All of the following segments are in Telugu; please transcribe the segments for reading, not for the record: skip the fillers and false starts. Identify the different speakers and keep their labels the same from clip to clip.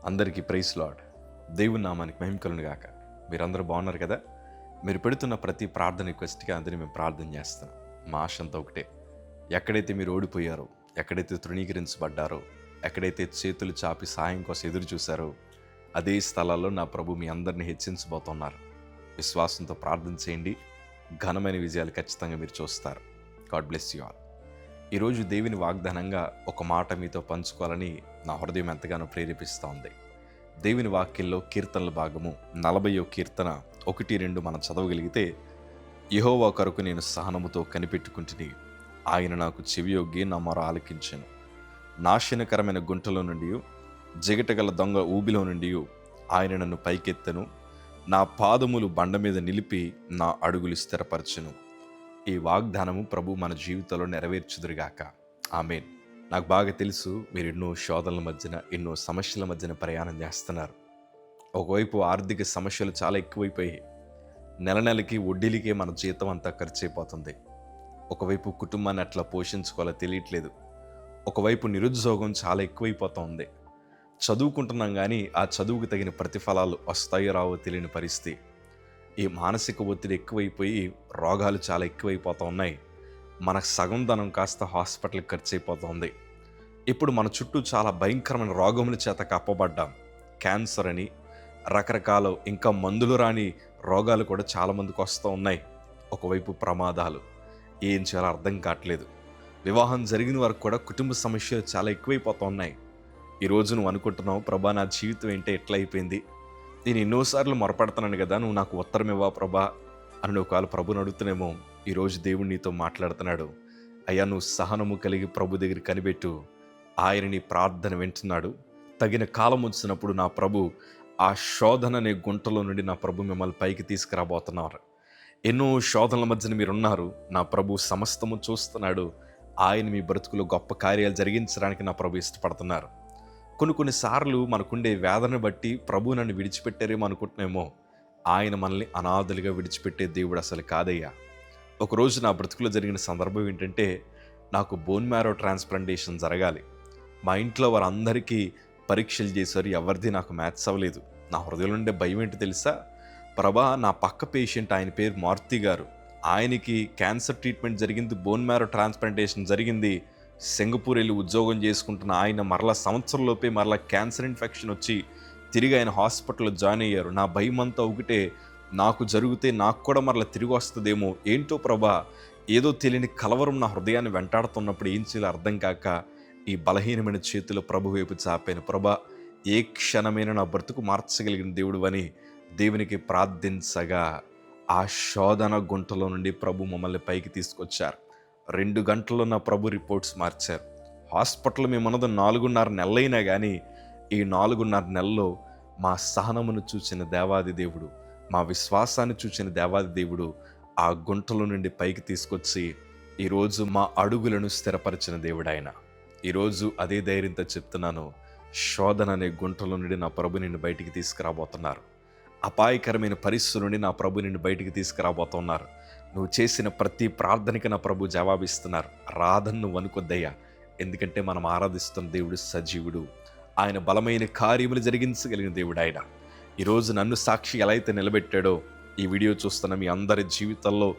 Speaker 1: అందరికీ ప్రైజ్ లార్డ్. దేవుని నామానికి మహిమ కలుగును గాక. మీరందరూ బాగున్నారు కదా? మీరు పెడుతున్న ప్రతి ప్రార్థన రిక్వెస్ట్కి అందరినీ మేము ప్రార్థన చేస్తున్నాం. మా ఆశ అంతా ఒకటే, ఎక్కడైతే మీరు ఓడిపోయారో, ఎక్కడైతే తృణీకరించబడ్డారో, ఎక్కడైతే చేతులు చాపి సాయం కోసం ఎదురు చూశారో, అదే స్థలాల్లో నా ప్రభు మీ అందరినీ హెచ్చించబోతున్నారు. విశ్వాసంతో ప్రార్థన చేయండి, ఘనమైన విజయాలు ఖచ్చితంగా మీరు చూస్తారు. God bless you all. ఈరోజు దేవుని వాగ్దానంగా ఒక మాట మీతో పంచుకోవాలని నా హృదయం ఎంతగానో ప్రేరేపిస్తూ ఉంది. దేవుని వాక్యంలో కీర్తనల భాగము 40వ కీర్తన 1-2 మనం చదవగలిగితే, యెహోవా కొరకు నేను సహనముతో కనిపెట్టుకుంటుని, ఆయన నాకు చెవియొగ్గి నా మొర ఆలకించెను. నాశనకరమైన గుంటలో నుండి, జిగటగల దొంగ ఊబిలో నుండి ఆయన నన్ను పైకెత్తెను. నా పాదములు బండ మీద నిలిపి నా అడుగులు స్థిరపరచెను. ఈ వాగ్దానము ప్రభు మన జీవితంలో నెరవేర్చుదురుగాక. ఆమేన్. నాకు బాగా తెలుసు, మీరు ఎన్నో శోధనల మధ్యన, ఎన్నో సమస్యల మధ్యన ప్రయాణం చేస్తున్నారు. ఒకవైపు ఆర్థిక సమస్యలు చాలా ఎక్కువైపోయాయి. నెలకి వడ్డీలకే మన జీతం అంతా ఖర్చు అయిపోతుంది. ఒకవైపు కుటుంబాన్ని అట్లా పోషించుకోవాలో తెలియట్లేదు. ఒకవైపు నిరుద్యోగం చాలా ఎక్కువైపోతూ ఉంది. చదువుకుంటున్నాం కానీ ఆ చదువుకు తగిన ప్రతిఫలాలు వస్తాయో రావో తెలియని పరిస్థితి. ఈ మానసిక ఒత్తిడి ఎక్కువైపోయి రోగాలు చాలా ఎక్కువైపోతూ ఉన్నాయి. మన సగం ధనం కాస్త హాస్పిటల్కి ఖర్చు అయిపోతుంది. ఇప్పుడు మన చుట్టూ చాలా భయంకరమైన రోగముల చేత కప్పబడ్డాం. క్యాన్సర్ అని, రకరకాల ఇంకా మందులు రాని రోగాలు కూడా చాలామందికి వస్తూ ఉన్నాయి. ఒకవైపు ప్రమాదాలు, ఏం చేయాలో అర్థం కావట్లేదు. వివాహం జరిగిన వరకు కూడా కుటుంబ సమస్యలు చాలా ఎక్కువైపోతూ ఉన్నాయి. ఈరోజు నువ్వు అనుకుంటున్నావు, ప్రభా నా జీవితం ఏంటో ఎట్లా అయిపోయింది, నేను ఎన్నోసార్లు మొరపెడతాను కదా, నువ్వు నాకు ఉత్తరం ఇవ్వా ప్రభా అని ఒకవేళ ప్రభుని అడుగుతున్నామో, ఈరోజు దేవుడు నీతో మాట్లాడుతున్నాడు. అయ్యా, నువ్వు సహనము కలిగి ప్రభు దగ్గర కనిపెట్టు. ఆయన నీ ప్రార్థన వింటున్నాడు. తగిన కాలం వచ్చినప్పుడు నా ప్రభు ఆ శోధన అనే గుంటలో నుండి నా ప్రభు మిమ్మల్ని పైకి తీసుకురాబోతున్నారు. ఎన్నో శోధనల మధ్యన మీరున్నారు. నా ప్రభు సమస్తము చూస్తున్నాడు. ఆయన మీ బ్రతుకులో గొప్ప కార్యాలు జరిగించడానికి నా ప్రభు ఇష్టపడుతున్నారు. కొన్నిసార్లు మనకుండే వేదన బట్టి ప్రభు నన్ను విడిచిపెట్టారేమో అనుకుంటున్నామో, ఆయన మనల్ని అనాథలుగా విడిచిపెట్టే దేవుడు అసలు కాదయ్యా. ఒకరోజు నా బ్రతుకులో జరిగిన సందర్భం ఏంటంటే, నాకు బోన్ మ్యారో ట్రాన్స్ప్లాంటేషన్ జరగాలి. మా ఇంట్లో వారందరికీ పరీక్షలు చేశారు, ఎవరిది నాకు మ్యాచ్ అవ్వలేదు. నా హృదయంలో ఉండే భయం ఏంటి తెలుసా? ప్రభా, నా పక్క పేషెంట్, ఆయన పేరు మారుతి గారు, ఆయనకి క్యాన్సర్ ట్రీట్మెంట్ జరిగింది, బోన్ మ్యారో ట్రాన్స్ప్లాంటేషన్ జరిగింది. సింగపూర్ వెళ్ళి ఉద్యోగం చేసుకుంటున్న ఆయన మరలా సంవత్సరంలోపే మరలా క్యాన్సర్ ఇన్ఫెక్షన్ వచ్చి తిరిగి ఆయన హాస్పిటల్లో జాయిన్ అయ్యారు. నా భయం అంతా ఒకటే, నాకు జరిగితే నాకు కూడా మరలా తిరిగి వస్తుందేమో. ఏంటో ప్రభా, ఏదో తెలియని కలవరం నా హృదయాన్ని వెంటాడుతున్నప్పుడు ఏం చేయాలో అర్థం కాక ఈ బలహీనమైన చేతిలో ప్రభు వైపు చాపాను. ప్రభా, ఏ క్షణమైన నా బ్రతుకు మార్చగలిగిన దేవుడు అని దేవునికి ప్రార్థించగా, ఆ శోధన గుంటలో నుండి ప్రభు మమ్మల్ని పైకి తీసుకొచ్చారు. 2 గంటల్లో నా ప్రభు రిపోర్ట్స్ మార్చారు. హాస్పిటల్ మేమున్నది 4.5 నెలలైనా కానీ ఈ 4.5 నెలల్లో మా సహనమును చూసిన దేవాది దేవుడు, మా విశ్వాసాన్ని చూసిన దేవాది దేవుడు ఆ గుంటలో నుండి పైకి తీసుకొచ్చి ఈరోజు మా అడుగులను స్థిరపరిచిన దేవుడు ఆయన. ఈరోజు అదే ధైర్యంతో చెప్తున్నాను, శోధన అనే గుంటలో నుండి నా ప్రభు నిన్ను బయటికి తీసుకురాబోతున్నారు. అపాయకరమైన పరిస్థితుల నుండి నా ప్రభు నిన్ను బయటికి తీసుకురాబోతున్నారు. నువ్వు చేసిన ప్రతి ప్రార్థనకి నా ప్రభు జవాబిస్తున్నారు. రాధను నువ్వు అనుకొద్దయ్యా, ఎందుకంటే మనం ఆరాధిస్తున్న దేవుడు సజీవుడు. ఆయన బలమైన కార్యములు జరిగించగలిగిన దేవుడు ఆయన. ఈరోజు నన్ను సాక్షి ఎలా అయితే నిలబెట్టాడో, ఈ వీడియో చూస్తున్న మీ అందరి జీవితంలో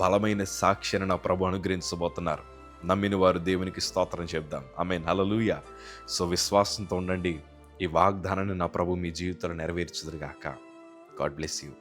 Speaker 1: బలమైన సాక్షిని నా ప్రభు అనుగ్రహించబోతున్నారు. నమ్మిన వారు దేవునికి స్తోత్రం చెప్దాం. ఆమేన్, హల్లెలూయా. సో విశ్వాసంతో ఉండండి. ఈ వాగ్దానాన్ని నా ప్రభు మీ జీవితంలో నెరవేర్చుదురుగాక. God bless you.